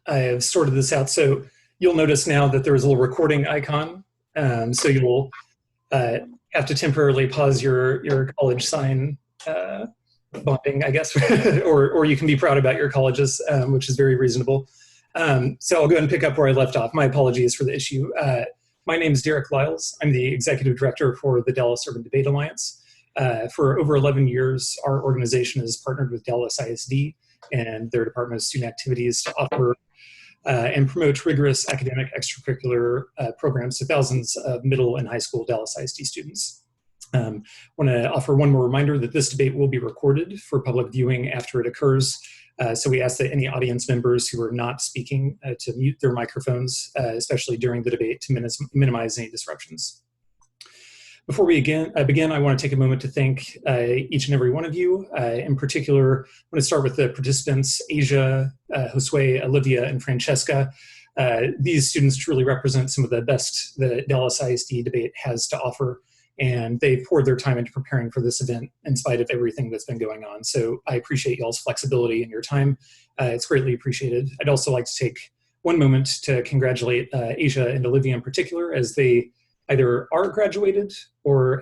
I have sorted this out. So you'll notice now that there's a little recording icon. So you'll have to temporarily pause your college sign bonding, I guess, or you can be proud about your colleges, which is very reasonable. So I'll go ahead and pick up where I left off. My apologies for the issue. My name is Derek Lyles. I'm the executive director for the Dallas Urban Debate Alliance. For over 11 years, our organization has partnered with Dallas ISD and their Department of Student Activities to offer and promote rigorous academic extracurricular programs to thousands of middle and high school Dallas ISD students. I want to offer one more reminder that this debate will be recorded for public viewing after it occurs. So we ask that any audience members who are not speaking to mute their microphones, especially during the debate, to minimize any disruptions. Before we begin, I want to take a moment to thank each and every one of you. In particular, I want to start with the participants, Asya, Josue, Olivia, and Francesca. These students truly represent some of the best the Dallas ISD debate has to offer, and they've poured their time into preparing for this event in spite of everything that's been going on. So I appreciate y'all's flexibility and your time. It's greatly appreciated. I'd also like to take one moment to congratulate Asya and Olivia in particular, as they either are graduated or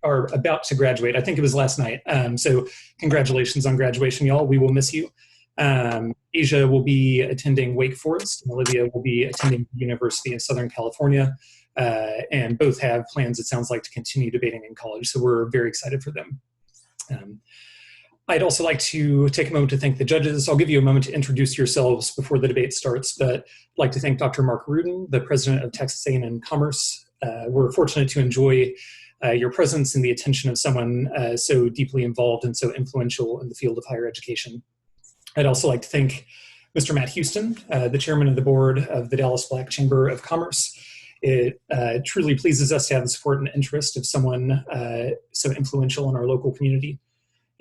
are about to graduate. I think it was last night. So congratulations on graduation, y'all. We will miss you. Asya will be attending Wake Forest, and Olivia will be attending the University of Southern California. And both have plans, it sounds like, to continue debating in college. So we're very excited for them. I'd also like to take a moment to thank the judges. I'll give you a moment to introduce yourselves before the debate starts, but I'd like to thank Dr. Mark Rudin, the president of Texas A&M Commerce. We're fortunate to enjoy your presence and the attention of someone so deeply involved and so influential in the field of higher education. I'd also like to thank Mr. Matt Houston, the chairman of the board of the Dallas Black Chamber of Commerce. It truly pleases us to have the support and interest of someone so influential in our local community.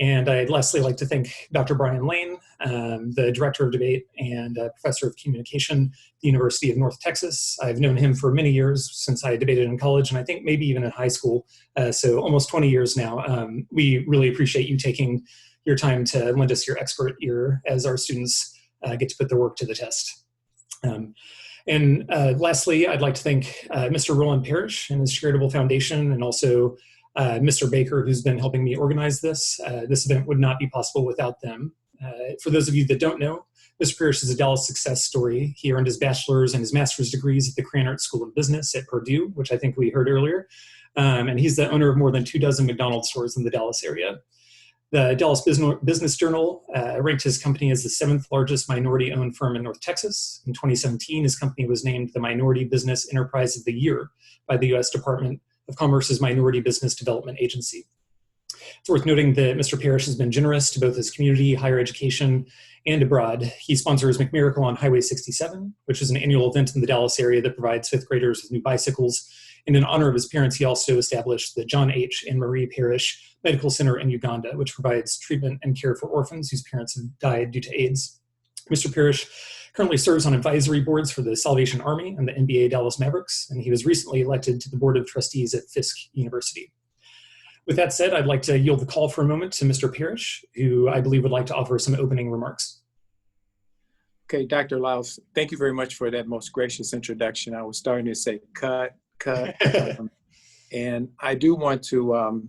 And I'd lastly like to thank Dr. Brian Lane, the director of debate and professor of communication at the University of North Texas. I've known him for many years, since I debated in college, and I think maybe even in high school, so almost 20 years now. We really appreciate you taking your time to lend us your expert ear as our students get to put their work to the test. And lastly, I'd like to thank Mr. Roland Parrish and his Charitable Foundation, and also Mr. Baker, who's been helping me organize this. This event would not be possible without them. For those of you that don't know, Mr. Parrish is a Dallas success story. He earned his bachelor's and his master's degrees at the Krannert School of Business at Purdue, which I think we heard earlier. And he's the owner of more than 24 McDonald's stores in the Dallas area. The Dallas Business Journal ranked his company as the 7th largest minority-owned firm in North Texas. In 2017, his company was named the Minority Business Enterprise of the Year by the U.S. Department of Commerce's Minority Business Development Agency. It's worth noting that Mr. Parrish has been generous to both his community, higher education, and abroad. He sponsors McMiracle on Highway 67, which is an annual event in the Dallas area that provides 5th graders with new bicycles. And in honor of his parents, he also established the John H. and Marie Parrish Medical Center in Uganda, which provides treatment and care for orphans whose parents have died due to AIDS. Mr. Parrish currently serves on advisory boards for the Salvation Army and the NBA Dallas Mavericks, and he was recently elected to the Board of Trustees at Fisk University. With that said, I'd like to yield the call for a moment to Mr. Parrish, who I believe would like to offer some opening remarks. Okay, Dr. Lyles, thank you very much for that most gracious introduction. I was starting to say cut. And I do want to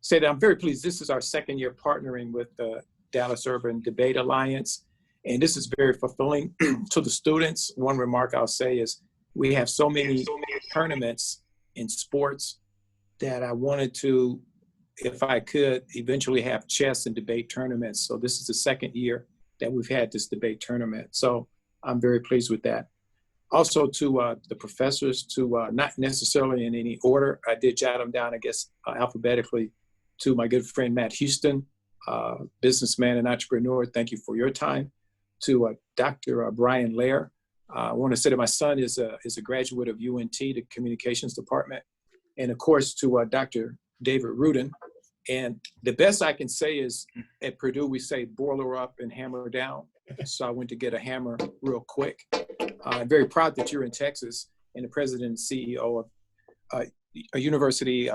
say that I'm very pleased. This is our 2nd year partnering with the Dallas Urban Debate Alliance. And this is very fulfilling to the students. One remark I'll say is we have so many tournaments in sports that I wanted to, if I could, eventually have chess and debate tournaments. So this is the 2nd year that we've had this debate tournament. So I'm very pleased with that. Also to the professors, to not necessarily in any order, I did jot them down, I guess, alphabetically, to my good friend Matt Houston, businessman and entrepreneur, thank you for your time. To Dr. Brian Lair, I want to say that my son is a graduate of UNT, the communications department. And of course, to Dr. David Rudin. And the best I can say is at Purdue, we say boiler up and hammer down. So I went to get a hammer real quick. I'm very proud that you're in Texas and the president and CEO of a university,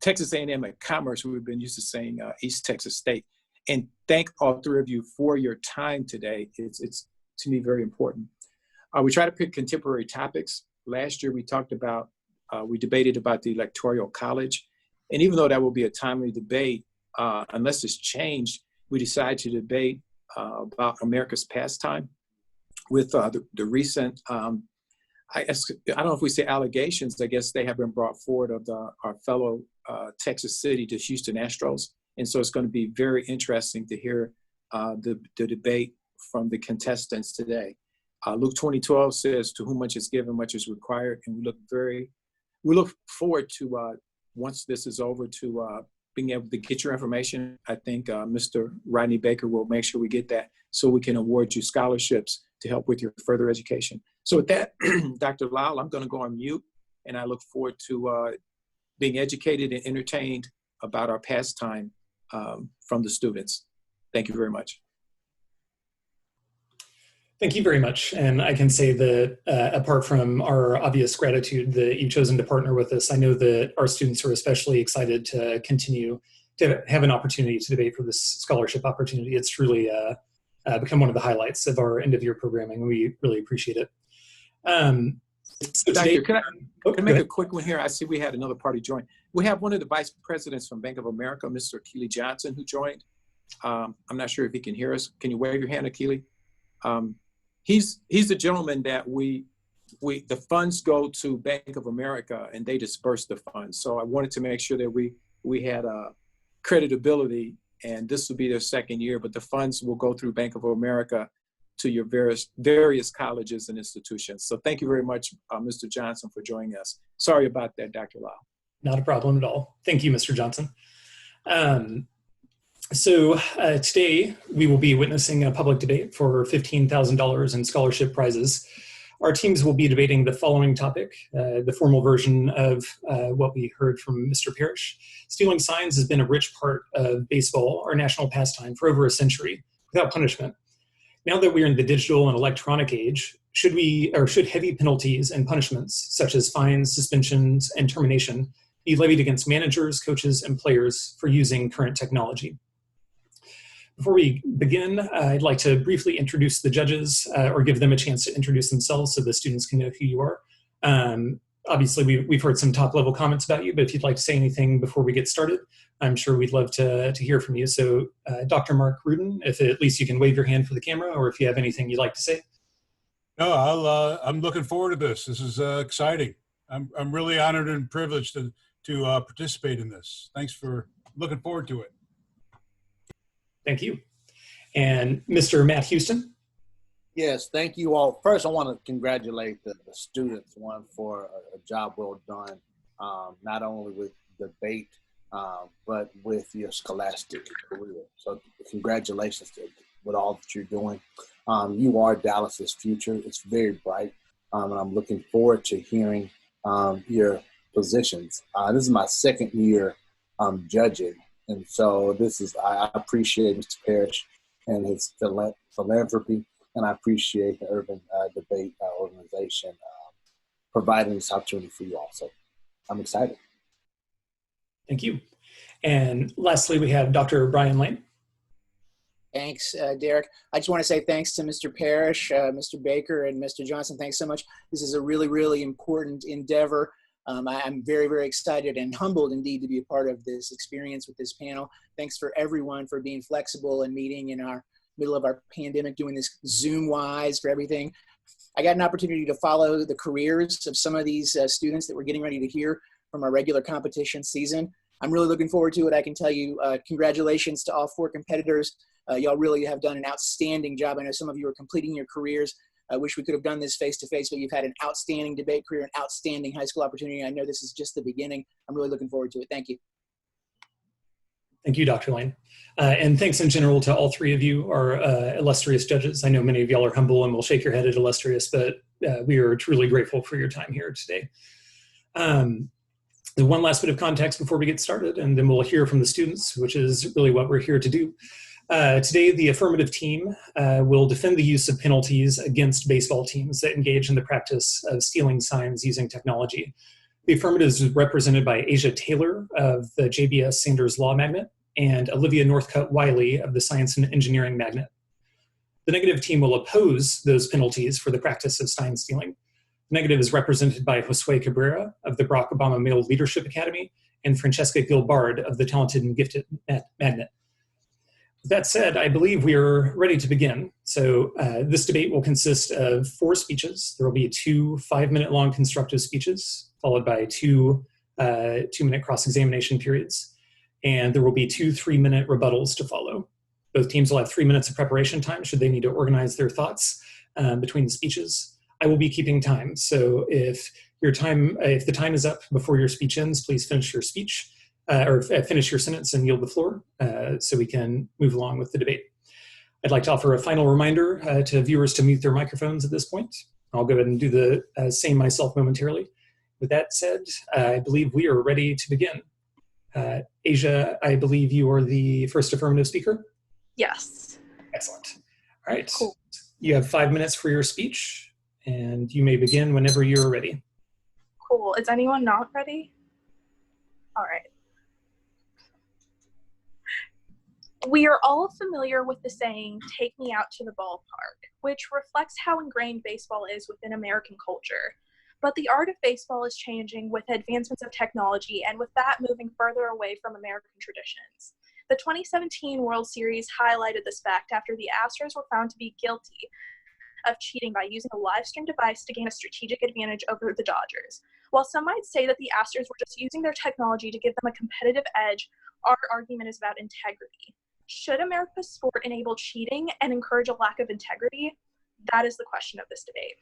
Texas A&M at Commerce. We've been used to saying East Texas State. And thank all 3 of you for your time today. It's to me, very important. We try to pick contemporary topics. Last year, we debated about the Electoral College. And even though that will be a timely debate, unless it's changed, we decided to debate about America's pastime with the recent, I don't know if we say allegations, I guess they have been brought forward of our fellow Texas City to Houston Astros. And so it's going to be very interesting to hear the debate from the contestants today. Luke 20:12 says, "To whom much is given, much is required." And we look forward to, once this is over, to being able to get your information. I think Mr. Rodney Baker will make sure we get that so we can award you scholarships to help with your further education. So with that, Dr. Lyle, I'm going to go on mute, and I look forward to being educated and entertained about our pastime from the students. Thank you very much. Thank you very much. And I can say that apart from our obvious gratitude that you've chosen to partner with us, I know that our students are especially excited to continue to have an opportunity to debate for this scholarship opportunity. It's truly become one of the highlights of our end of year programming. We really appreciate it. So Doctor, today, can I make a quick one here? I see we had another party join. We have one of the vice presidents from Bank of America, Mr. Keely Johnson, who joined. I'm not sure if he can hear us. Can you wave your hand, Keely? He's the gentleman that the funds go to Bank of America and they disperse the funds. So I wanted to make sure that we had creditability, and this will be their second year, but the funds will go through Bank of America to your various colleges and institutions. So thank you very much, Mr. Johnson, for joining us. Sorry about that, Dr. Lau. Not a problem at all. Thank you, Mr. Johnson. So today we will be witnessing a public debate for $15,000 in scholarship prizes. Our teams will be debating the following topic, the formal version of what we heard from Mr. Parrish. Stealing signs has been a rich part of baseball, our national pastime, for over a century without punishment. Now that we're in the digital and electronic age, should heavy penalties and punishments such as fines, suspensions, and termination be levied against managers, coaches, and players for using current technology? Before we begin, I'd like to briefly introduce the judges or give them a chance to introduce themselves so the students can know who you are. Obviously, we've heard some top-level comments about you, but if you'd like to say anything before we get started, I'm sure we'd love to hear from you. So Dr. Mark Rudin, if at least you can wave your hand for the camera, or if you have anything you'd like to say. No, I'm looking forward to this. This is exciting. I'm really honored and privileged to participate in this. Thanks for looking forward to it. Thank you. And Mr. Matt Houston. Yes, thank you all. First, I want to congratulate the students, for a job well done, not only with debate, but with your scholastic career. So congratulations with all that you're doing. You are Dallas's future. It's very bright, and I'm looking forward to hearing your positions. This is my second year judging. And so I appreciate Mr. Parrish and his philanthropy, and I appreciate the Urban Debate Organization providing this opportunity for you all. So I'm excited. Thank you. And lastly, we have Dr. Brian Lane. Thanks, Derek. I just want to say thanks to Mr. Parrish, Mr. Baker, and Mr. Johnson. Thanks so much. This is a really, really important endeavor. I'm very, very excited and humbled indeed to be a part of this experience with this panel. Thanks for everyone for being flexible and meeting in our middle of our pandemic, doing this Zoom-wise for everything. I got an opportunity to follow the careers of some of these students that we're getting ready to hear from our regular competition season. I'm really looking forward to it. I can tell you congratulations to all four competitors. Y'all really have done an outstanding job. I know some of you are completing your careers. I wish we could have done this face-to-face, but you've had an outstanding debate career, an outstanding high school opportunity. I know this is just the beginning. I'm really looking forward to it. Thank you. Thank you, Dr. Lane. And thanks in general to all three of you, our illustrious judges. I know many of y'all are humble and will shake your head at illustrious, but we are truly grateful for your time here today. The one last bit of context before we get started, and then we'll hear from the students, which is really what we're here to do. Today, the affirmative team will defend the use of penalties against baseball teams that engage in the practice of stealing signs using technology. The affirmative is represented by Asya Taylor of the JBS Sanders Law Magnet and Olivia Northcutt-Wyly of the Science and Engineering Magnet. The negative team will oppose those penalties for the practice of sign stealing. The negative is represented by Josue Cabrera of the Barack Obama Male Leadership Academy and Francesca Gilbard of the Talented and Gifted Magnet. With that said, I believe we are ready to begin. So this debate will consist of 4 speeches. There will be 2 5-minute long constructive speeches, followed by 2 2-minute cross-examination periods. And there will be 2 3-minute rebuttals to follow. Both teams will have 3 minutes of preparation time should they need to organize their thoughts between the speeches. I will be keeping time. So if the time is up before your speech ends, please finish your speech. Or finish your sentence and yield the floor so we can move along with the debate. I'd like to offer a final reminder to viewers to mute their microphones at this point. I'll go ahead and do the same myself momentarily. With that said, I believe we are ready to begin. Asya, I believe you are the first affirmative speaker? Yes. Excellent. All right. Cool. You have 5 minutes for your speech, and you may begin whenever you're ready. Cool. Is anyone not ready? All right. We are all familiar with the saying, "Take me out to the ballpark," which reflects how ingrained baseball is within American culture. But the art of baseball is changing with advancements of technology, and with that moving further away from American traditions. The 2017 World Series highlighted this fact after the Astros were found to be guilty of cheating by using a live stream device to gain a strategic advantage over the Dodgers. While some might say that the Astros were just using their technology to give them a competitive edge, our argument is about integrity. Should America's sport enable cheating and encourage a lack of integrity? That is the question of this debate.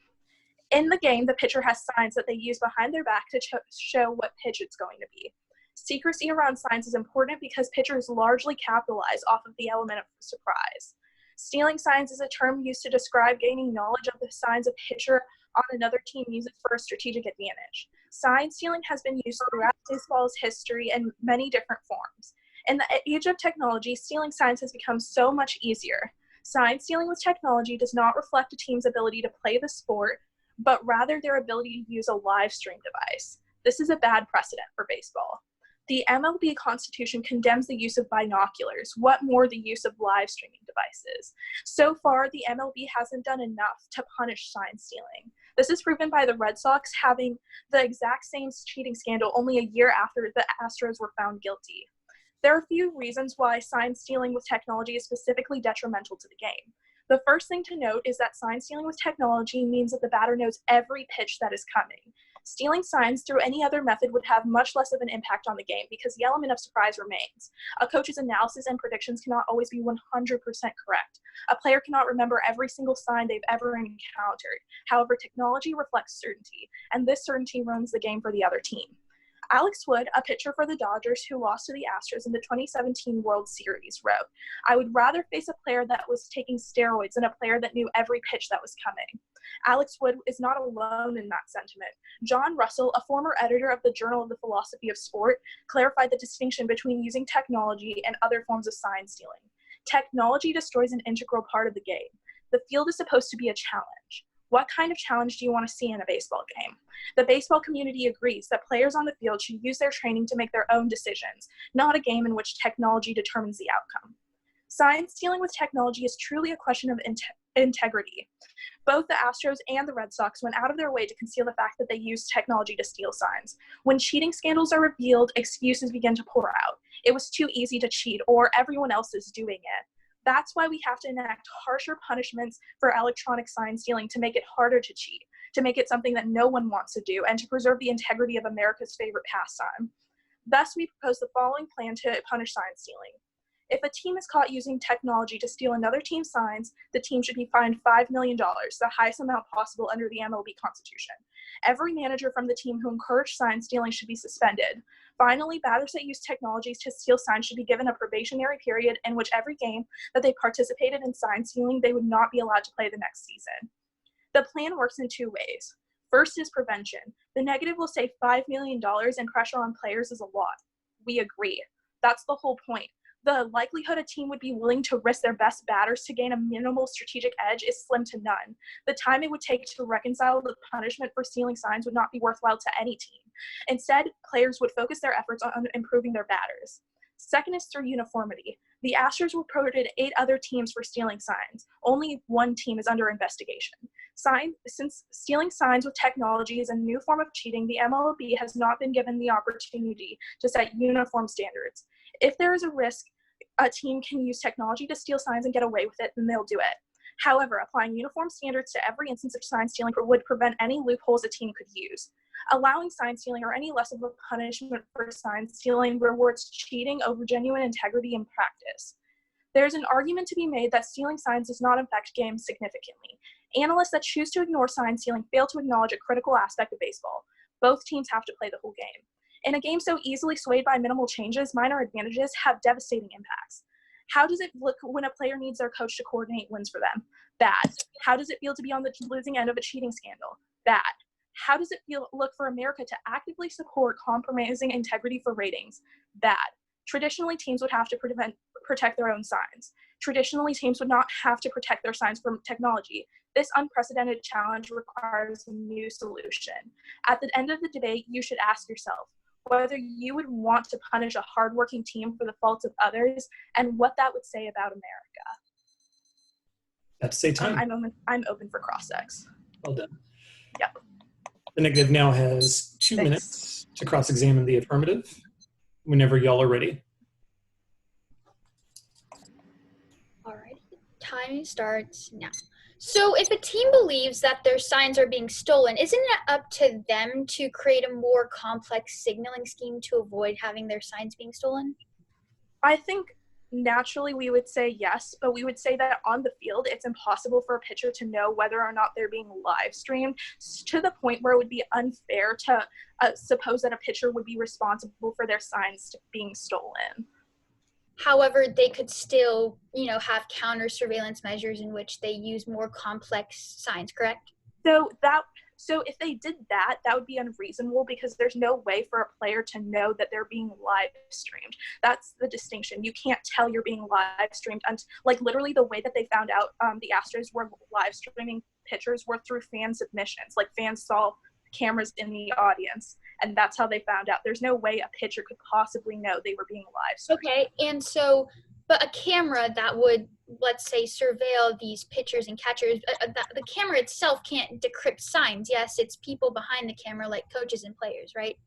In the game, the pitcher has signs that they use behind their back to show what pitch it's going to be. Secrecy around signs is important because pitchers largely capitalize off of the element of surprise. Stealing signs is a term used to describe gaining knowledge of the signs a pitcher on another team uses for a strategic advantage. Sign stealing has been used throughout baseball's history in many different forms. In the age of technology, stealing signs has become so much easier. Sign stealing with technology does not reflect a team's ability to play the sport, but rather their ability to use a live stream device. This is a bad precedent for baseball. The MLB Constitution condemns the use of binoculars, what more the use of live streaming devices. So far, the MLB hasn't done enough to punish sign stealing. This is proven by the Red Sox having the exact same cheating scandal only a year after the Astros were found guilty. There are a few reasons why sign stealing with technology is specifically detrimental to the game. The first thing to note is that sign stealing with technology means that the batter knows every pitch that is coming. Stealing signs through any other method would have much less of an impact on the game because the element of surprise remains. A coach's analysis and predictions cannot always be 100% correct. A player cannot remember every single sign they've ever encountered. However, technology reflects certainty, and this certainty ruins the game for the other team. Alex Wood, a pitcher for the Dodgers who lost to the Astros in the 2017 World Series, wrote, "I would rather face a player that was taking steroids than a player that knew every pitch that was coming." Alex Wood is not alone in that sentiment. John Russell, a former editor of the Journal of the Philosophy of Sport, clarified the distinction between using technology and other forms of sign stealing. Technology destroys an integral part of the game. The field is supposed to be a challenge. What kind of challenge do you want to see in a baseball game? The baseball community agrees that players on the field should use their training to make their own decisions, not a game in which technology determines the outcome. Sign stealing with technology is truly a question of integrity. Both the Astros and the Red Sox went out of their way to conceal the fact that they used technology to steal signs. When cheating scandals are revealed, excuses begin to pour out. It was too easy to cheat, or everyone else is doing it. That's why we have to enact harsher punishments for electronic sign stealing to make it harder to cheat, to make it something that no one wants to do, and to preserve the integrity of America's favorite pastime. Thus, we propose the following plan to punish sign stealing. If a team is caught using technology to steal another team's signs, the team should be fined $5 million, the highest amount possible under the MLB Constitution. Every manager from the team who encouraged sign stealing should be suspended. Finally, batters that use technologies to steal signs should be given a probationary period in which every game that they participated in sign stealing, they would not be allowed to play the next season. The plan works in 2 ways. First is prevention. The negative will save $5 million and pressure on players is a lot. We agree. That's the whole point. The likelihood a team would be willing to risk their best batters to gain a minimal strategic edge is slim to none. The time it would take to reconcile the punishment for stealing signs would not be worthwhile to any team. Instead, players would focus their efforts on improving their batters. Second is through uniformity. The Astros reported 8 other teams for stealing signs. Only 1 team is under investigation. Since stealing signs with technology is a new form of cheating, the MLB has not been given the opportunity to set uniform standards. If there is a risk a team can use technology to steal signs and get away with it, then they'll do it. However, applying uniform standards to every instance of sign stealing would prevent any loopholes a team could use. Allowing sign stealing or any less of a punishment for sign stealing rewards cheating over genuine integrity in practice. There's an argument to be made that stealing signs does not affect games significantly. Analysts that choose to ignore sign stealing fail to acknowledge a critical aspect of baseball. Both teams have to play the whole game. In a game so easily swayed by minimal changes, minor advantages have devastating impacts. How does it look when a player needs their coach to coordinate wins for them? Bad. How does it feel to be on the losing end of a cheating scandal? Bad. How does it look for America to actively support compromising integrity for ratings? Bad. Traditionally, teams would have to protect their own signs. Traditionally, teams would not have to protect their signs from technology. This unprecedented challenge requires a new solution. At the end of the debate, you should ask yourself whether you would want to punish a hardworking team for the faults of others and what that would say about America. That's say time. I'm open for cross-ex. Well done. Yep. The negative now has 2 Thanks. minutes to cross-examine the affirmative whenever y'all are ready. All right, time starts now. So if a team believes that their signs are being stolen, isn't it up to them to create a more complex signaling scheme to avoid having their signs being stolen? I think naturally we would say yes, but we would say that on the field, it's impossible for a pitcher to know whether or not they're being live streamed, to the point where it would be unfair to suppose that a pitcher would be responsible for their signs being stolen. However, they could still, have counter surveillance measures in which they use more complex signs, correct? So if they did that, that would be unreasonable because there's no way for a player to know that they're being live streamed. That's the distinction. You can't tell you're being live streamed. Literally the way that they found out the Astros were live streaming pitchers were through fan submissions. Like fans saw cameras in the audience, and that's how they found out. There's no way a pitcher could possibly know they were being live streamed. Okay, and so, but a camera that would, let's say, surveil these pitchers and catchers, the camera itself can't decrypt signs. Yes, it's people behind the camera like coaches and players, right?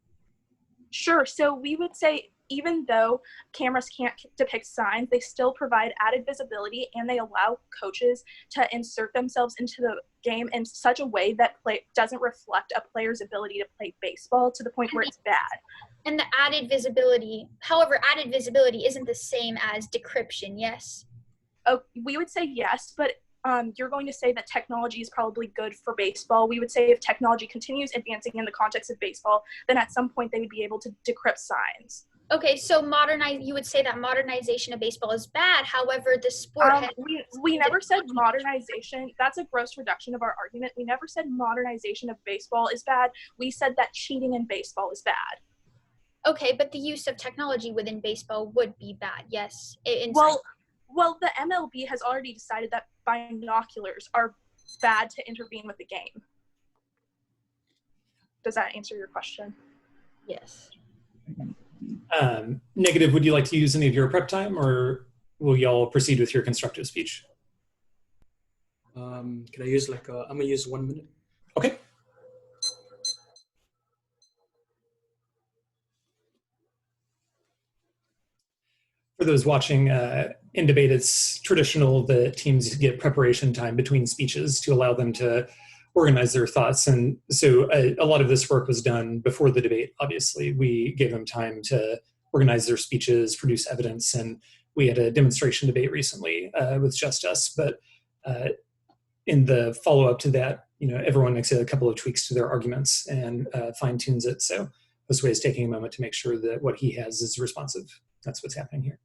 Sure. So we would say even though cameras can't depict signs, they still provide added visibility and they allow coaches to insert themselves into the game in such a way that doesn't reflect a player's ability to play baseball to the point where it's bad. And the added visibility, however, added visibility isn't the same as decryption, yes? Oh, we would say yes, but you're going to say that technology is probably good for baseball. We would say if technology continues advancing in the context of baseball, then at some point they would be able to decrypt signs. Okay, so you would say that modernization of baseball is bad. However, the sport we never said modernization. That's a gross reduction of our argument. We never said modernization of baseball is bad. We said that cheating in baseball is bad. Okay, but the use of technology within baseball would be bad, yes. Well, the MLB has already decided that binoculars are bad to intervene with the game. Does that answer your question? Yes. Negative, would you like to use any of your prep time, or will y'all proceed with your constructive speech? Can I use I'm gonna use 1 minute. Okay. For those watching in debate, it's traditional that teams get preparation time between speeches to allow them to organize their thoughts. And so a lot of this work was done before the debate, obviously. We gave them time to organize their speeches, produce evidence, and we had a demonstration debate recently with just us. But in the follow-up to that, everyone makes a couple of tweaks to their arguments and fine-tunes it. So Josue is taking a moment to make sure that what he has is responsive. That's what's happening here.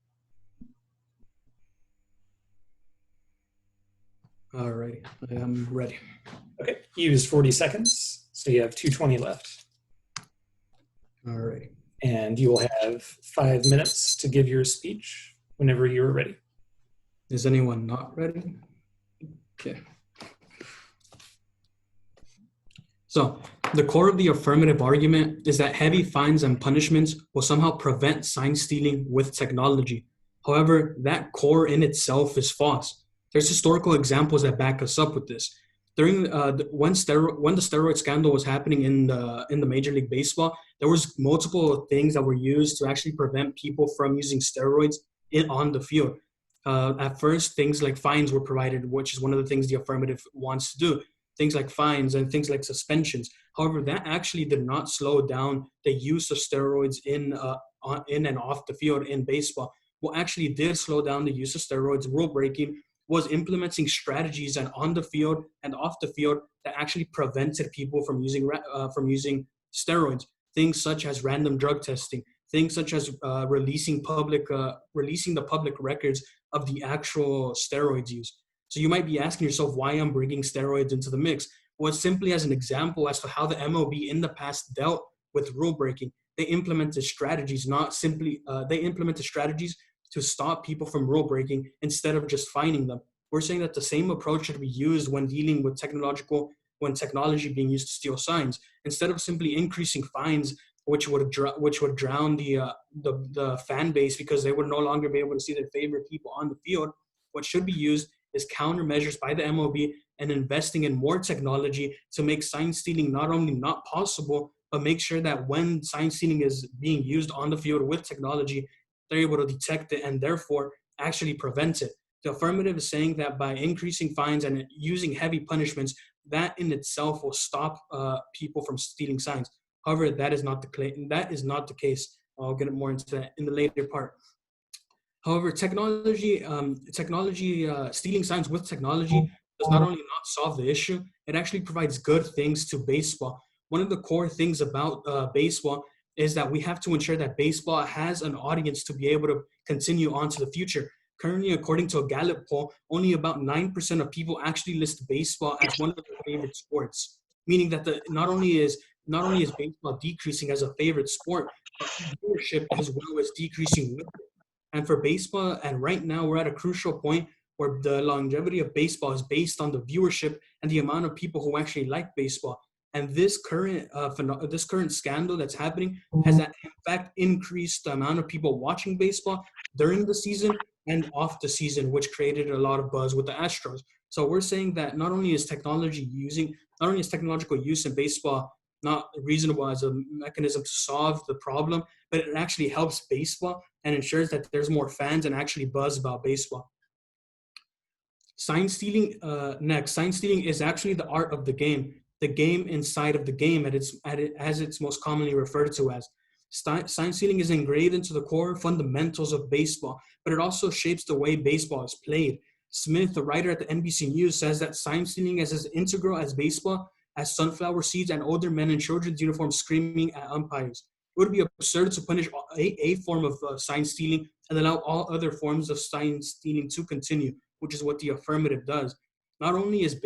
All right, I am ready. Okay, you used 40 seconds, so you have 220 left. All right. And you will have 5 minutes to give your speech whenever you are ready. Is anyone not ready? Okay. So The core of the affirmative argument is that heavy fines and punishments will somehow prevent sign stealing with technology. However, that core in itself is false. There's historical examples that back us up with this. During when the steroid scandal was happening in the Major League Baseball, there was multiple things that were used to actually prevent people from using steroids on the field. At first, things like fines were provided, which is one of the things the affirmative wants to do. Things like fines and things like suspensions. However, that actually did not slow down the use of steroids in and off the field in baseball. What actually did slow down the use of steroids, rule breaking, was implementing strategies and on the field and off the field that actually prevented people from using steroids. Things such as random drug testing, things such as releasing the public records of the actual steroids use. So you might be asking yourself why I'm bringing steroids into the mix. Well, it's simply as an example as to how the MLB in the past dealt with rule breaking. They implemented strategies, to stop people from rule breaking instead of just fining them. We're saying that the same approach should be used when dealing with technology being used to steal signs. Instead of simply increasing fines, which would drown the fan base because they would no longer be able to see their favorite people on the field, what should be used is countermeasures by the MLB and investing in more technology to make sign stealing not only not possible, but make sure that when sign stealing is being used on the field with technology, they're able to detect it and therefore actually prevent it. The affirmative is saying that by increasing fines and using heavy punishments, that in itself will stop people from stealing signs. However, that is not the case. I'll get more into that in the later part. However, stealing signs with technology does not only not solve the issue, it actually provides good things to baseball. One of the core things about baseball is that we have to ensure that baseball has an audience to be able to continue on to the future. Currently, according to a Gallup poll, only about 9% of people actually list baseball as one of their favorite sports, meaning that not only is baseball decreasing as a favorite sport, but viewership as well as decreasing with it. And for baseball, and right now we're at a crucial point where the longevity of baseball is based on the viewership and the amount of people who actually like baseball. And this current scandal that's happening has in fact increased the amount of people watching baseball during the season and off the season, which created a lot of buzz with the Astros. So we're saying that not only is technological use in baseball not reasonable as a mechanism to solve the problem, but it actually helps baseball and ensures that there's more fans and actually buzz about baseball. Sign stealing is actually the art of the game inside of the game as it's most commonly referred to as. Sign stealing is engraved into the core fundamentals of baseball, but it also shapes the way baseball is played. Smith, the writer at the NBC News, says that sign stealing is as integral as baseball as sunflower seeds and older men in children's uniforms screaming at umpires. It would be absurd to punish a form of sign stealing and allow all other forms of sign stealing to continue, which is what the affirmative does. Not only has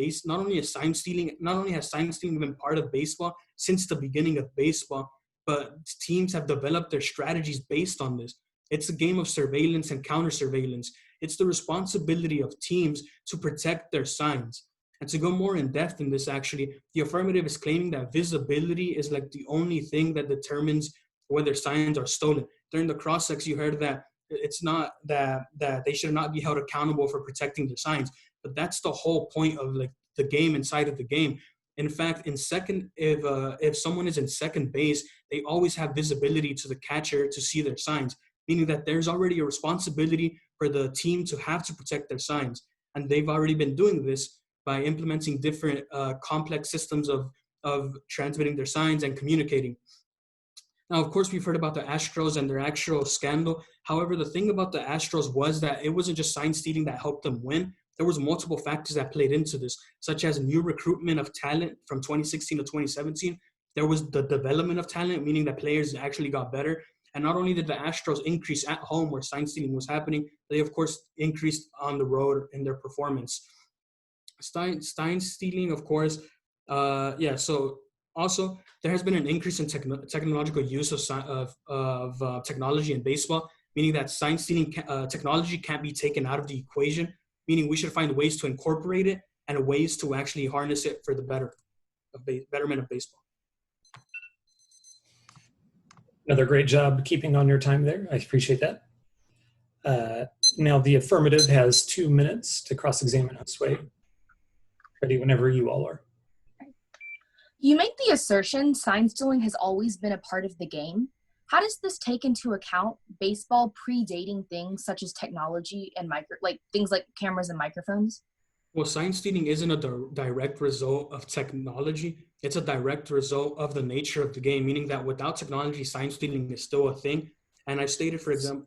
sign stealing been part of baseball since the beginning of baseball, but teams have developed their strategies based on this. It's a game of surveillance and counter-surveillance. It's the responsibility of teams to protect their signs. And to go more in depth in this, actually, the affirmative is claiming that visibility is like the only thing that determines whether signs are stolen. During the cross-sex, you heard that it's not that they should not be held accountable for protecting their signs, but that's the whole point of like the game inside of the game. In fact, if someone is in second base, they always have visibility to the catcher to see their signs, meaning that there's already a responsibility for the team to have to protect their signs. And they've already been doing this by implementing different complex systems of transmitting their signs and communicating. Now, of course, we've heard about the Astros and their actual scandal. However, the thing about the Astros was that it wasn't just sign stealing that helped them win. There was multiple factors that played into this, such as new recruitment of talent from 2016 to 2017. There was the development of talent, meaning that players actually got better. And not only did the Astros increase at home where sign stealing was happening, they, of course, increased on the road in their performance. Sign stealing, of course, so also there has been an increase in technological use of technology in baseball, meaning that sign stealing technology can't be taken out of the equation, meaning we should find ways to incorporate it and ways to actually harness it for the betterment of baseball. Another great job keeping on your time there. I appreciate that. Now the affirmative has 2 minutes to cross-examine Josue. Ready whenever you all are. You make the assertion sign stealing has always been a part of the game. How does this take into account baseball predating things such as technology and things like cameras and microphones? Well, sign stealing isn't a direct result of technology. It's a direct result of the nature of the game, meaning that without technology, sign stealing is still a thing. And I stated, for example.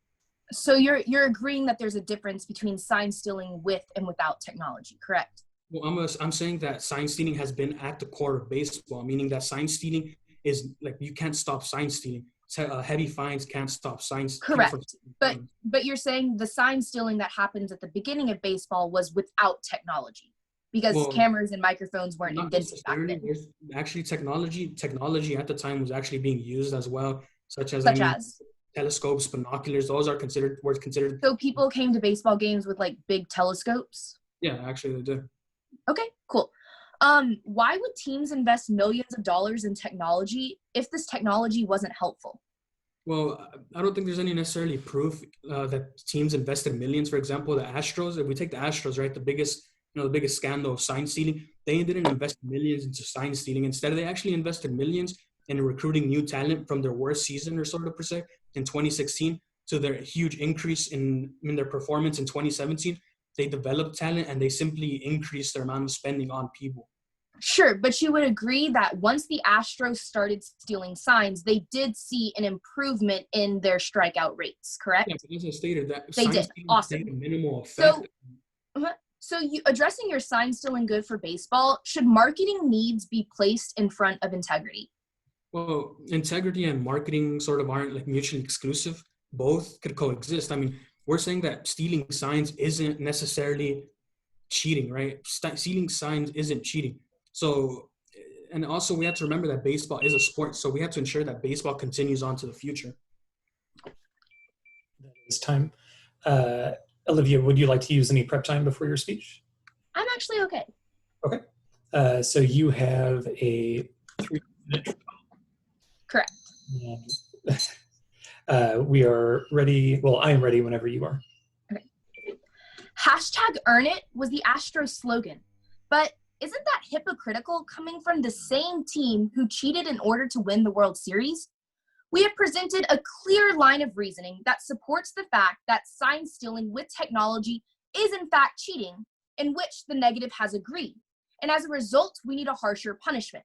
So you're agreeing that there's a difference between sign stealing with and without technology, correct? Well, I'm saying that sign stealing has been at the core of baseball, meaning that sign stealing is like, you can't stop sign stealing. Heavy fines can't stop signs. Correct. But you're saying the sign stealing that happens at the beginning of baseball was without technology because cameras and microphones weren't invented back then. Actually, technology at the time was actually being used as well, such as telescopes, binoculars. Those were considered. So people came to baseball games with like big telescopes? Yeah, actually they did. Okay, cool. Why would teams invest millions of dollars in technology if this technology wasn't helpful? Well, I don't think there's any necessarily proof that teams invested millions. For example, the Astros, if we take the Astros, right, the biggest scandal of sign stealing, they didn't invest millions into sign stealing. Instead, they actually invested millions in recruiting new talent from their worst season or sort of per se in 2016 to their huge increase in their performance in 2017. They developed talent and they simply increased their amount of spending on people. Sure, but you would agree that once the Astros started stealing signs, they did see an improvement in their strikeout rates, correct? Yeah, as I stated, that they did. Awesome. Minimal effect. So you addressing your sign stealing good for baseball, should marketing needs be placed in front of integrity? Well, integrity and marketing sort of aren't like mutually exclusive. Both could coexist. I mean, we're saying that stealing signs isn't necessarily cheating, right? Stealing signs isn't cheating. So, and also we have to remember that baseball is a sport. So we have to ensure that baseball continues on to the future. This time, Olivia, would you like to use any prep time before your speech? I'm actually okay. Okay. So you have a 3-minute trial. Correct. We are ready. Well, I am ready whenever you are. Okay. #EarnIt was the Astros slogan, but isn't that hypocritical coming from the same team who cheated in order to win the World Series? We have presented a clear line of reasoning that supports the fact that sign stealing with technology is in fact cheating, in which the negative has agreed. And as a result, we need a harsher punishment.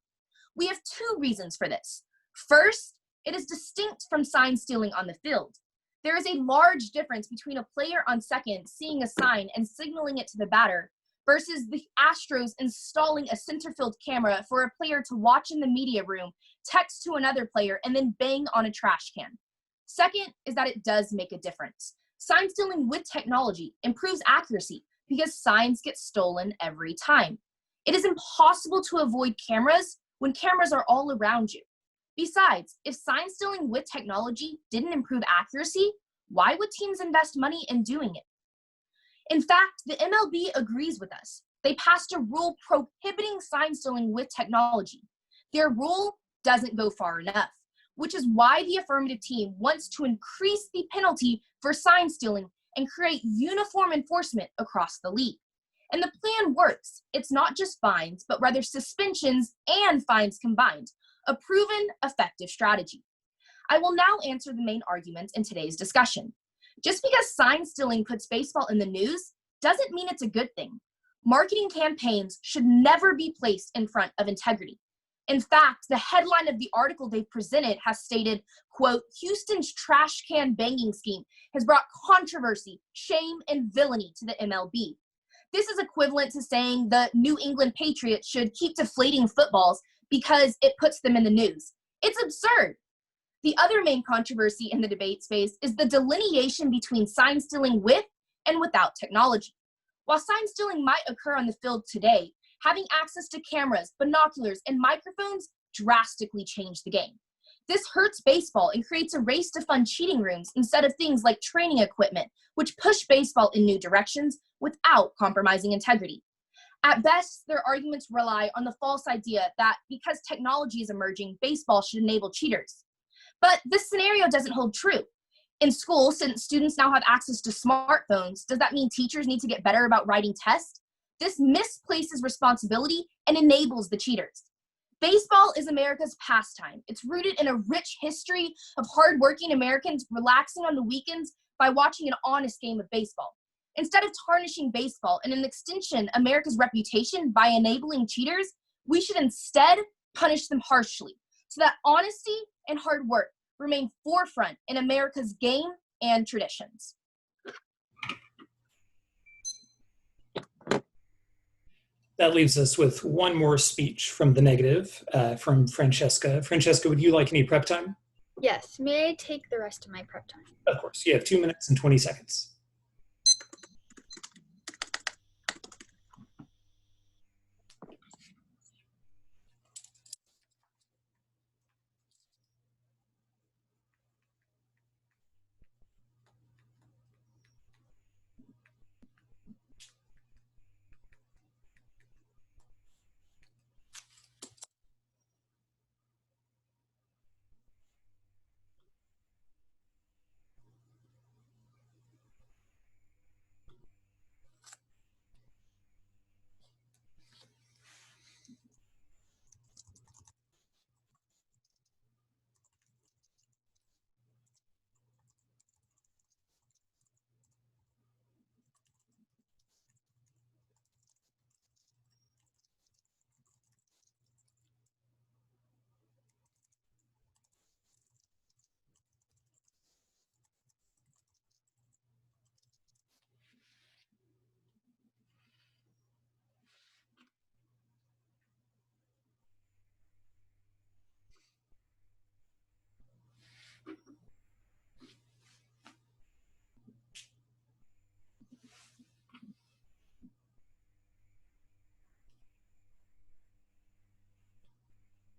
We have 2 reasons for this. First, it is distinct from sign stealing on the field. There is a large difference between a player on second seeing a sign and signaling it to the batter versus the Astros installing a center field camera for a player to watch in the media room, text to another player, and then bang on a trash can. Second is that it does make a difference. Sign stealing with technology improves accuracy because signs get stolen every time. It is impossible to avoid cameras when cameras are all around you. Besides, if sign stealing with technology didn't improve accuracy, why would teams invest money in doing it? In fact, the MLB agrees with us. They passed a rule prohibiting sign stealing with technology. Their rule doesn't go far enough, which is why the affirmative team wants to increase the penalty for sign stealing and create uniform enforcement across the league. And the plan works. It's not just fines, but rather suspensions and fines combined, a proven effective strategy. I will now answer the main arguments in today's discussion. Just because sign stealing puts baseball in the news doesn't mean it's a good thing. Marketing campaigns should never be placed in front of integrity. In fact, the headline of the article they've presented has stated, quote, Houston's trash can banging scheme has brought controversy, shame, and villainy to the MLB. This is equivalent to saying the New England Patriots should keep deflating footballs because it puts them in the news. It's absurd. The other main controversy in the debate space is the delineation between sign stealing with and without technology. While sign stealing might occur on the field today, having access to cameras, binoculars, and microphones drastically changed the game. This hurts baseball and creates a race to fund cheating rooms instead of things like training equipment, which push baseball in new directions without compromising integrity. At best, their arguments rely on the false idea that because technology is emerging, baseball should enable cheaters. But this scenario doesn't hold true. In school, since students now have access to smartphones, does that mean teachers need to get better about writing tests? This misplaces responsibility and enables the cheaters. Baseball is America's pastime. It's rooted in a rich history of hardworking Americans relaxing on the weekends by watching an honest game of baseball. Instead of tarnishing baseball and an extension America's reputation by enabling cheaters, we should instead punish them harshly so that honesty and hard work remain forefront in America's game and traditions. That leaves us with one more speech from the negative, from Francesca. Francesca, would you like any prep time? Yes, may I take the rest of my prep time? Of course, you have 2 minutes and 20 seconds.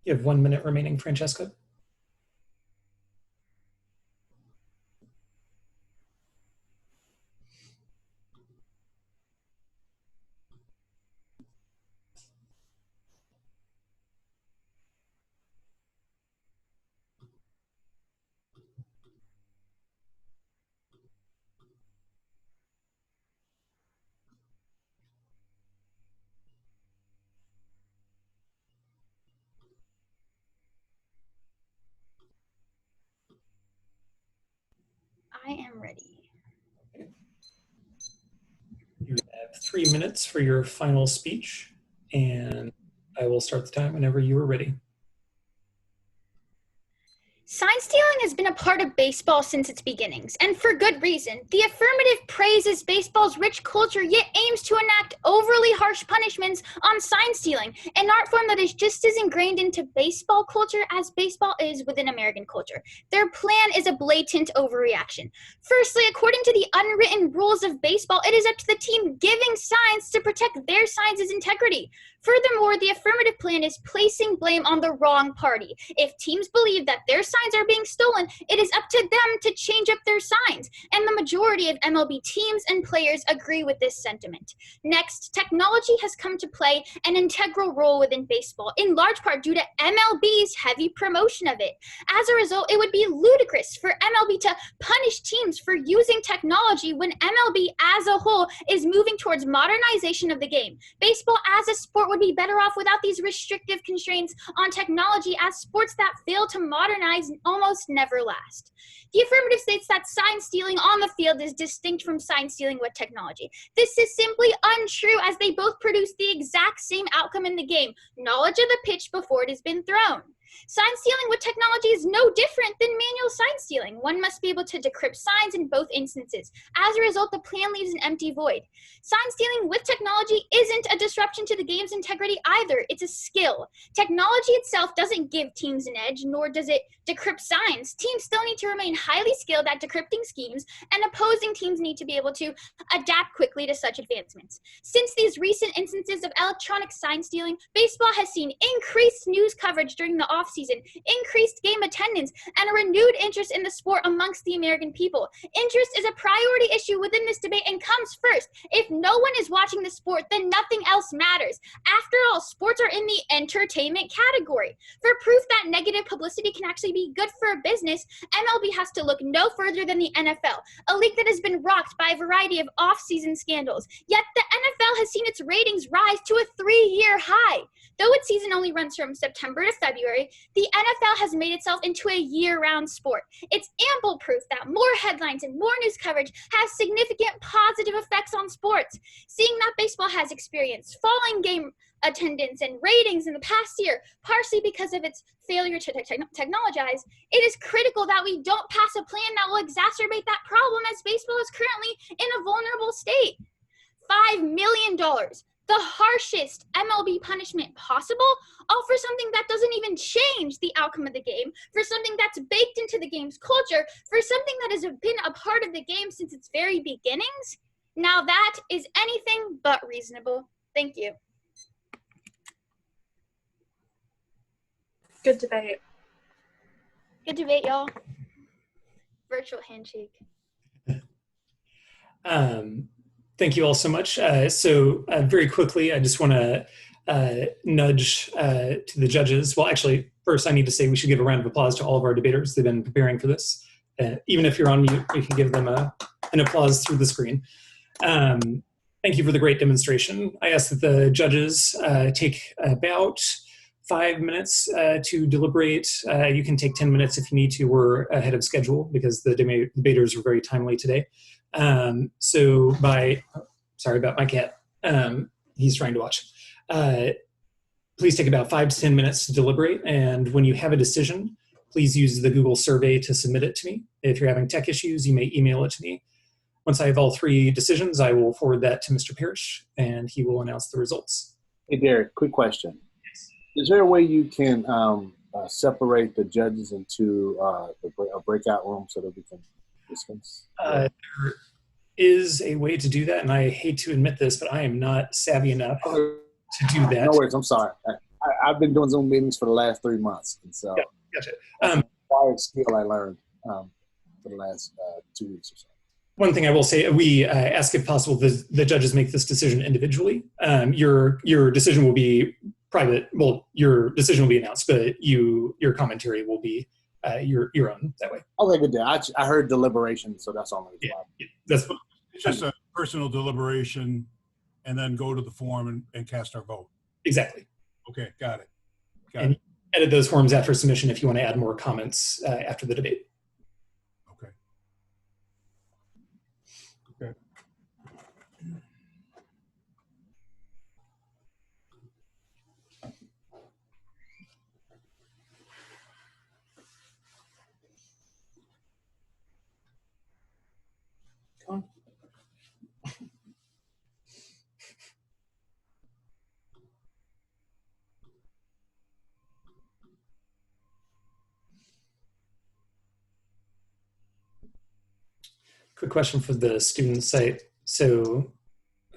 You have 1 minute remaining, Francesca. I am ready. You have 3 minutes for your final speech, and I will start the time whenever you are ready. Sign stealing has been a part of baseball since its beginnings, and for good reason. The affirmative praises baseball's rich culture, yet aims to enact overly harsh punishments on sign stealing, an art form that is just as ingrained into baseball culture as baseball is within American culture. Their plan is a blatant overreaction. Firstly, according to the unwritten rules of baseball, it is up to the team giving signs to protect their signs' integrity. Furthermore, the affirmative plan is placing blame on the wrong party. If teams believe that their signs are being stolen, it is up to them to change up their signs, and the majority of MLB teams and players agree with this sentiment. Next, technology has come to play an integral role within baseball, in large part due to MLB's heavy promotion of it. As a result, it would be ludicrous for MLB to punish teams for using technology when MLB as a whole is moving towards modernization of the game. Baseball as a sport would be better off without these restrictive constraints on technology, as sports that fail to modernize almost never last. The affirmative states that sign stealing on the field is distinct from sign stealing with technology. This is simply untrue, as they both produce the exact same outcome in the game: knowledge of the pitch before it has been thrown. Sign stealing with technology is no different than manual sign stealing. One must be able to decrypt signs in both instances. As a result, the plan leaves an empty void. Sign stealing with technology isn't a disruption to the game's integrity either. It's a skill. Technology itself doesn't give teams an edge, nor does it decrypt signs. Teams still need to remain highly skilled at decrypting schemes, and opposing teams need to be able to adapt quickly to such advancements. Since these recent instances of electronic sign stealing, baseball has seen increased news coverage during the offseason, increased game attendance, and a renewed interest in the sport amongst the American people. Interest is a priority issue within this debate and comes first. If no one is watching the sport, then nothing else matters. After all, sports are in the entertainment category. For proof that negative publicity can actually be good for a business, MLB has to look no further than the NFL, a league that has been rocked by a variety of off-season scandals. Yet the NFL has seen its ratings rise to a 3-year high. Though its season only runs from September to February, the NFL has made itself into a year-round sport. It's ample proof that more headlines and more news coverage has significant positive effects on sports. Seeing that baseball has experienced falling game attendance and ratings in the past year, partially because of its failure to technologize, it is critical that we don't pass a plan that will exacerbate that problem, as baseball is currently in a vulnerable state. $5 million, the harshest MLB punishment possible, all for something that doesn't even change the outcome of the game, for something that's baked into the game's culture, for something that has been a part of the game since its very beginnings. Now that is anything but reasonable. Thank you. Good debate. Good debate, y'all. Virtual handshake. Thank you all so much. Very quickly, I just want to nudge to the judges. Well, actually, first I need to say we should give a round of applause to all of our debaters. They've been preparing for this. Even if you're on mute, we can give them an applause through the screen. Thank you for the great demonstration. I ask that the judges take about 5 minutes to deliberate. You can take 10 minutes if you need to. We're ahead of schedule because the debaters were very timely today. Sorry about my cat. He's trying to watch. Please take about 5 to 10 minutes to deliberate. And when you have a decision, please use the Google survey to submit it to me. If you're having tech issues, you may email it to me. Once I have all 3 decisions, I will forward that to Mr. Parrish and he will announce the results. Hey, Derek, quick question. Is there a way you can separate the judges into a breakout room so that we can discuss? There is a way to do that, and I hate to admit this, but I am not savvy enough to do that. No worries, I'm sorry. I've been doing Zoom meetings for the last 3 months, and so Yeah, gotcha. acquired skill I learned for the last 2 weeks or so. One thing I will say, we ask if possible the judges make this decision individually. Your decision will be private. Well, your decision will be announced, but your commentary will be your own that way. Okay, good deal. I heard deliberation, so that's all. Yeah, that's It's just a personal deliberation, and then go to the form and cast our vote. exactly. Okay, got it. And edit those forms after submission if you want to add more comments after the debate. Okay. Okay. Quick question for the student site. So,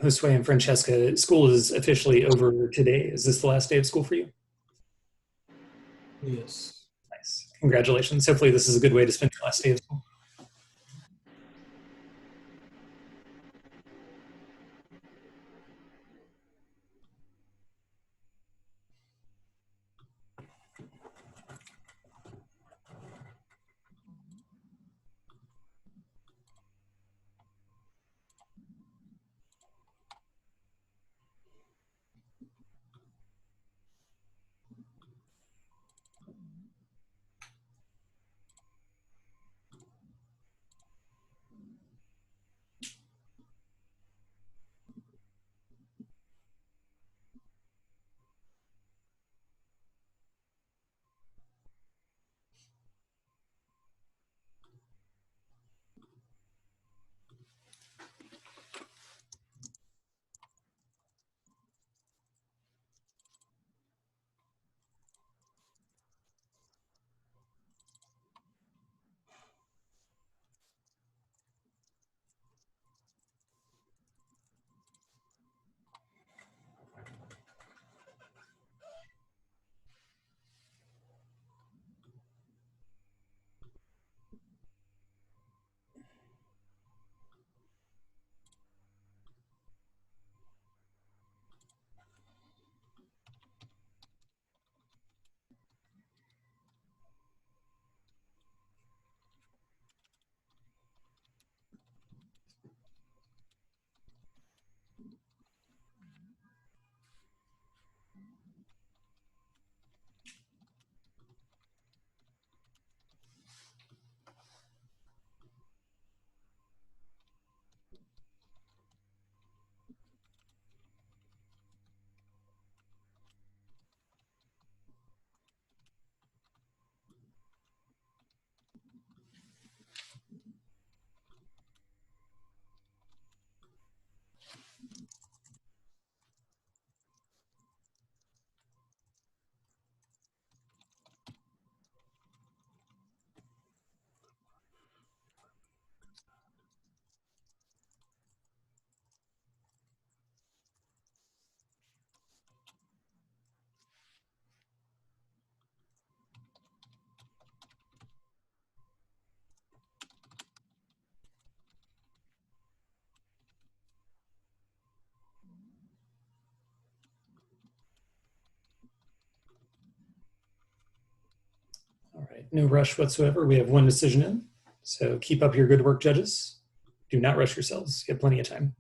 Josue and Francesca, school is officially over today. Is this the last day of school for you? Yes. Nice. Congratulations. Hopefully this is a good way to spend your last day of school. Right, no rush whatsoever. We have one decision in. So keep up your good work, judges. Do not rush yourselves. You have plenty of time.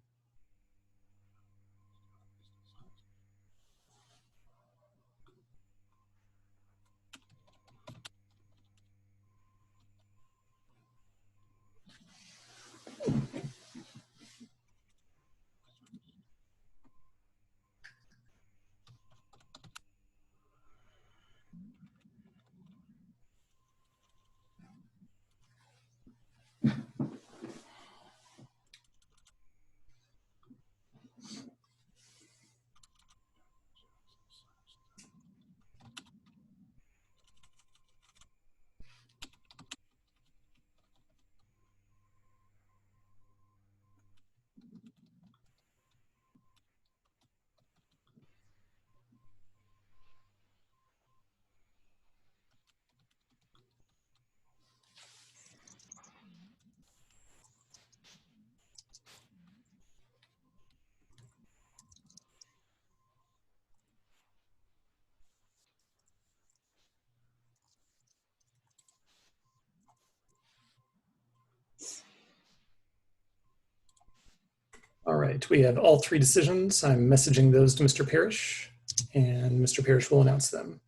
All right, we have all three decisions. I'm messaging those to Mr. Parrish, and Mr. Parrish will announce them.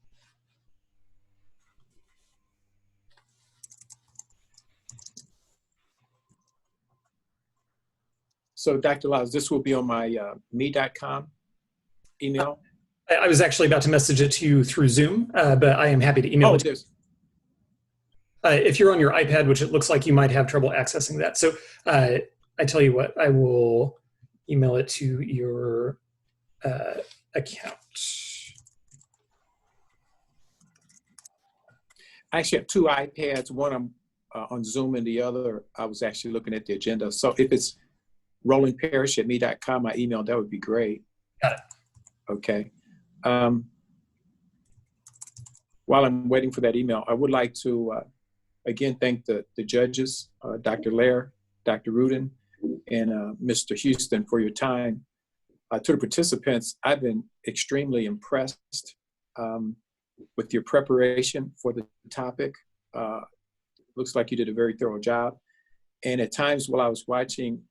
So Dr. Lyles, this will be on my me.com email? I was actually about to message it to you through Zoom, but I am happy to email it to you. If you're on your iPad, which it looks like you might have trouble accessing that. So I tell you what, I will email it to your account. I actually have two iPads. One I'm on Zoom and the other I was actually looking at the agenda. So if it's rolandparrish@me.com, my email, that would be great. Got it. Okay. While I'm waiting for that email, I would like to again thank the judges, Dr. Lair, Dr. Rudin, and Mr. Houston for your time. To the participants, I've been extremely impressed with your preparation for the topic. Looks like you did a very thorough job. And at times while I was watching,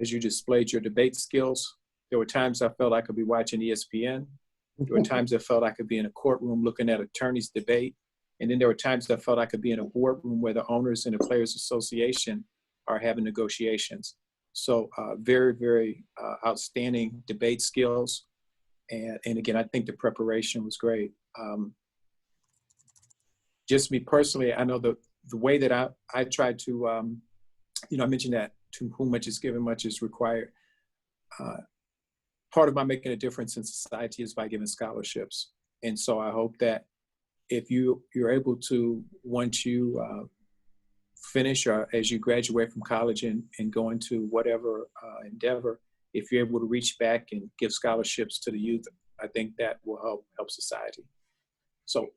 as you displayed your debate skills, there were times I felt I could be watching ESPN. There were times I felt I could be in a courtroom looking at attorneys debate. And then there were times I felt I could be in a boardroom where the owners and the Players Association are having negotiations. So very, very outstanding debate skills. And again, I think the preparation was great. Just me personally, I know the way that I tried to, I mentioned that to whom much is given, much is required. Part of my making a difference in society is by giving scholarships. And so I hope that if you're able to, once you finish or as you graduate from college and go into whatever endeavor, if you're able to reach back and give scholarships to the youth, I think that will help society. So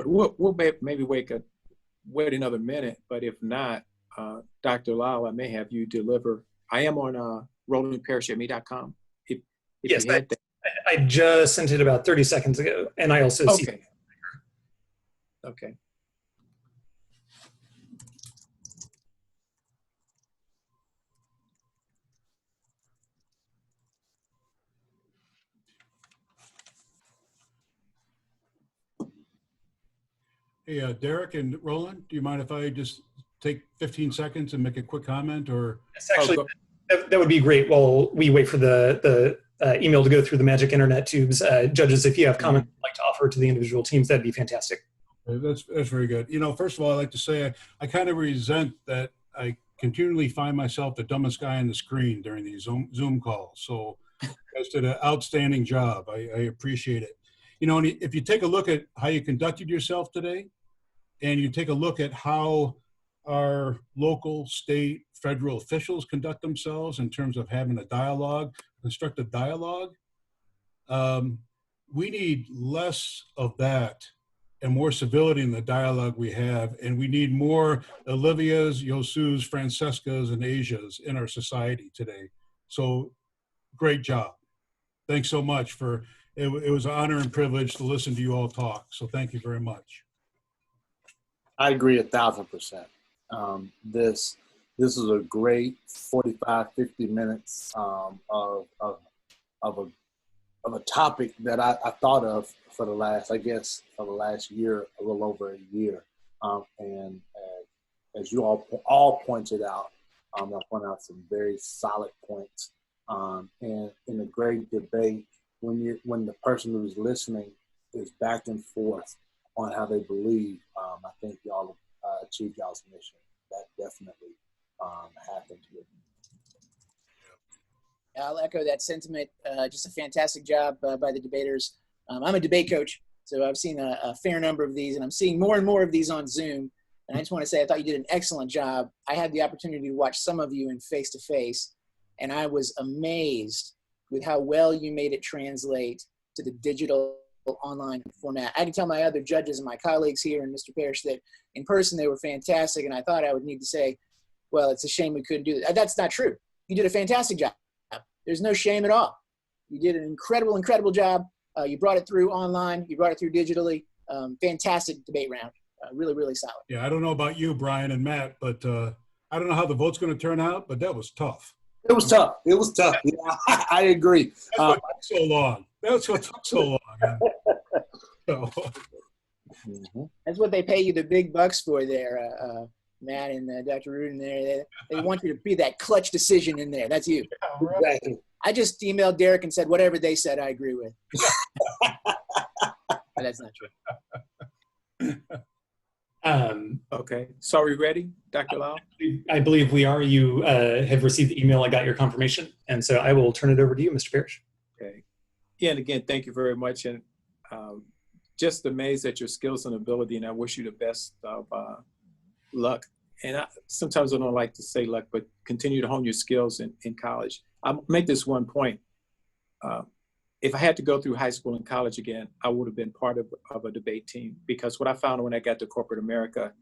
we'll maybe wait another minute, but if not, Dr. Lyle, I may have you deliver. I am on rolandparrish@me.com. Yes, I just sent it about 30 seconds ago, and I also see. Okay. Hey, Derek and Roland, do you mind if I just take 15 seconds and make a quick comment? Or yes, actually, that would be great while we wait for the email to go through the magic internet tubes. Judges, if you have comments you'd like to offer to the individual teams, that'd be fantastic. That's very good. First of all, I'd like to say I kind of resent that I continually find myself the dumbest guy on the screen during these Zoom calls. So you guys did an outstanding job. I appreciate it. And if you take a look at how you conducted yourself today, and you take a look at how our local, state, federal officials conduct themselves in terms of having a dialogue, constructive dialogue, we need less of that and more civility in the dialogue we have. And we need more Olivias, Josues, Francescas, and Asias in our society today. So great job. Thanks so much for it was an honor and privilege to listen to you all talk. So thank you very much. I agree 1,000%. This is a great 45, 50 minutes of a topic that I thought of for the last year, a little over a year. And as you all pointed out, I point out some very solid points. And in a great debate, when the person who's listening is back and forth on how they believe, I think y'all achieved y'all's mission. That definitely happened here. I'll echo that sentiment. Just a fantastic job by the debaters. I'm a debate coach, so I've seen a fair number of these, and I'm seeing more and more of these on Zoom. And I just want to say I thought you did an excellent job. I had the opportunity to watch some of you in face-to-face, and I was amazed with how well you made it translate to the digital online format. I can tell my other judges and my colleagues here and Mr. Parrish that in person they were fantastic, and I thought I would need to say, well, it's a shame we couldn't do that. That's not true. You did a fantastic job. There's no shame at all. You did an incredible, incredible job. You brought it through online. You brought it through digitally. Fantastic debate round. Really, really solid. Yeah, I don't know about you, Brian and Matt, but I don't know how the vote's going to turn out, but that was tough. It was tough. It was tough. Yeah, I agree. That's what took so long. That's what took so long. So. That's what they pay you the big bucks for there, Matt and Dr. Rudin there. They want you to be that clutch decision in there. That's you. Yeah, right. Exactly. I just emailed Derek and said, whatever they said, I agree with. But that's not true. Okay. So are we ready, Dr. Lau? I believe we are. You have received the email. I got your confirmation. And so I will turn it over to you, Mr. Parrish. Okay. Yeah, and again, thank you very much. And just amazed at your skills and ability. And I wish you the best of luck. And sometimes I don't like to say luck, but continue to hone your skills in college. I'll make this one point. If I had to go through high school and college again, I would have been part of a debate team, because what I found when I got to corporate America,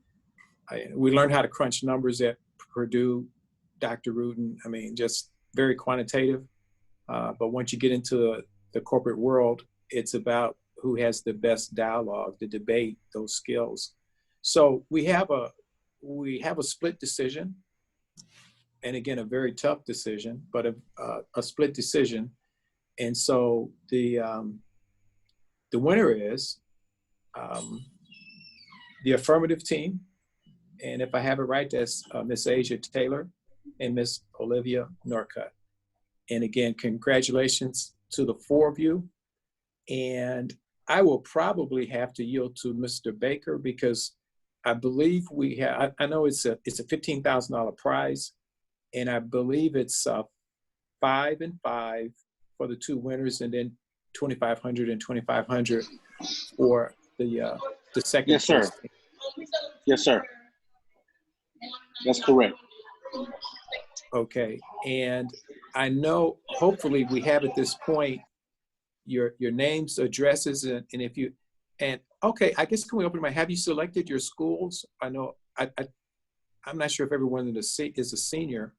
we learned how to crunch numbers at Purdue, Dr. Rudin. I mean, just very quantitative. But once you get into the corporate world, it's about who has the best dialogue, the debate, those skills. So we have a split decision, and again, a very tough decision, but a split decision. And so the winner is the affirmative team. And if I have it right, that's Miss Asya Taylor and Miss Olivia Northcutt. And again, congratulations to the four of you. And I will probably have to yield to Mr. Baker, because I believe we have, I know it's a $15,000 prize, and I believe it's 5 and 5 for the two winners, and then $2,500 and $2,500 for the second. Yes, sir. Yes, sir. That's correct. Okay, and I know hopefully we have at this point your names, addresses, and if you, and okay, I guess can we open my, have you selected your schools? I know I'm not sure if everyone in the seat is a senior,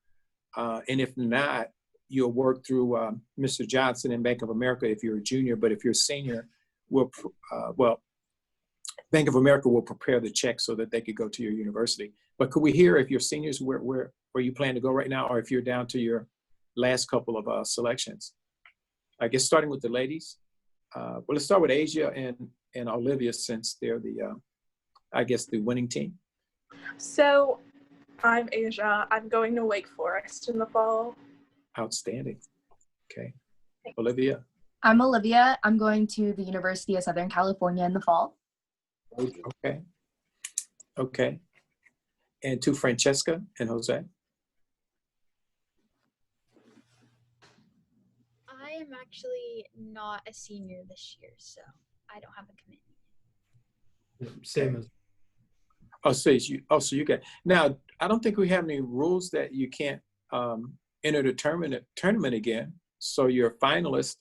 and if not, you'll work through Mr. Johnson and Bank of America if you're a junior, but if you're a senior, Bank of America will prepare the check so that they could go to your university. But could we hear if you're seniors, where you plan to go right now, or if you're down to your last couple of selections? I guess starting with the ladies. Well, let's start with Asya and Olivia, since they're the, I guess, the winning team. So I'm Asya. I'm going to Wake Forest in the fall. Outstanding. Okay. Olivia? I'm Olivia. I'm going to the University of Southern California in the fall. Okay. Okay. And to Francesca and Jose? I am actually not a senior this year, so I don't have a commitment. Same as. Oh, so you got, now, I don't think we have any rules that you can't enter the tournament again. So you're a finalist,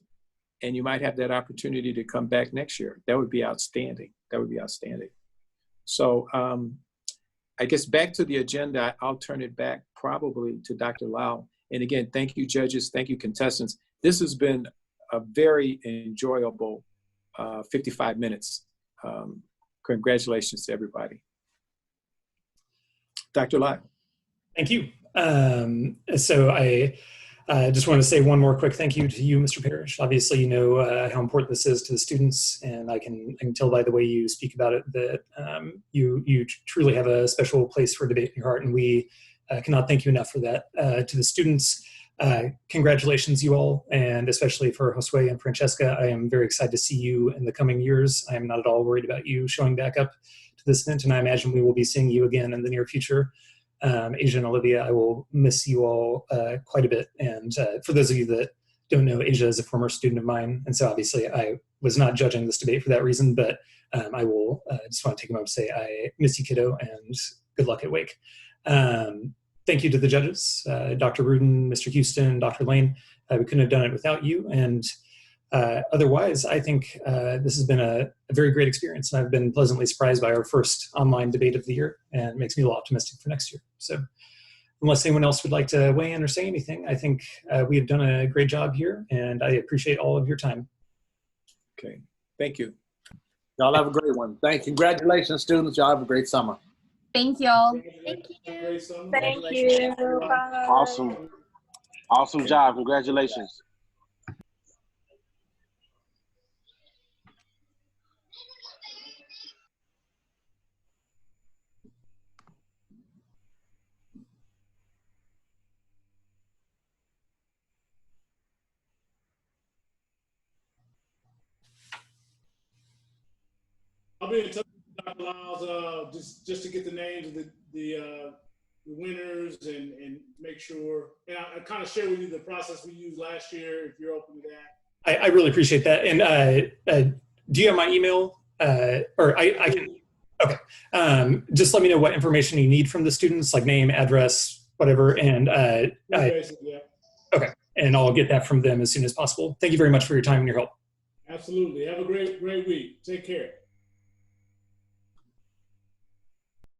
and you might have that opportunity to come back next year. That would be outstanding. That would be outstanding. So I guess back to the agenda, I'll turn it back probably to Dr. Lau. And again, thank you, judges. Thank you, contestants. This has been a very enjoyable 55 minutes. Congratulations to everybody. Dr. Lyle. Thank you. So I just want to say one more quick thank you to you, Mr. Parrish. Obviously, you know how important this is to the students, and I can tell by the way you speak about it that you truly have a special place for debate in your heart, and we cannot thank you enough for that. To the students, congratulations, you all, and especially for Josue and Francesca. I am very excited to see you in the coming years. I am not at all worried about you showing back up to this event, and I imagine we will be seeing you again in the near future. Asya and Olivia, I will miss you all quite a bit. And for those of you that don't know, Asya is a former student of mine, and so obviously I was not judging this debate for that reason, but I will just want to take a moment to say I miss you, kiddo, and good luck at Wake. Thank you to the judges, Dr. Rudin, Mr. Houston, Dr. Lane. We couldn't have done it without you. And otherwise, I think this has been a very great experience. And I've been pleasantly surprised by our first online debate of the year, and it makes me a little optimistic for next year. So unless anyone else would like to weigh in or say anything, I think we have done a great job here, and I appreciate all of your time. Okay, thank you. Y'all have a great one. Congratulations, students. Y'all have a great summer. Thank y'all. Thank you. Thank you. Bye. Awesome job. Congratulations. I'll be in touch with Dr. Lyles just to get the names of the winners and make sure. And I kind of share with you the process we used last year, if you're open to that. I really appreciate that. And do you have my email? Or I can, okay. Just let me know what information you need from the students, like name, address, whatever. And okay. And I'll get that from them as soon as possible. Thank you very much for your time and your help. Absolutely. Have a great week. Take care.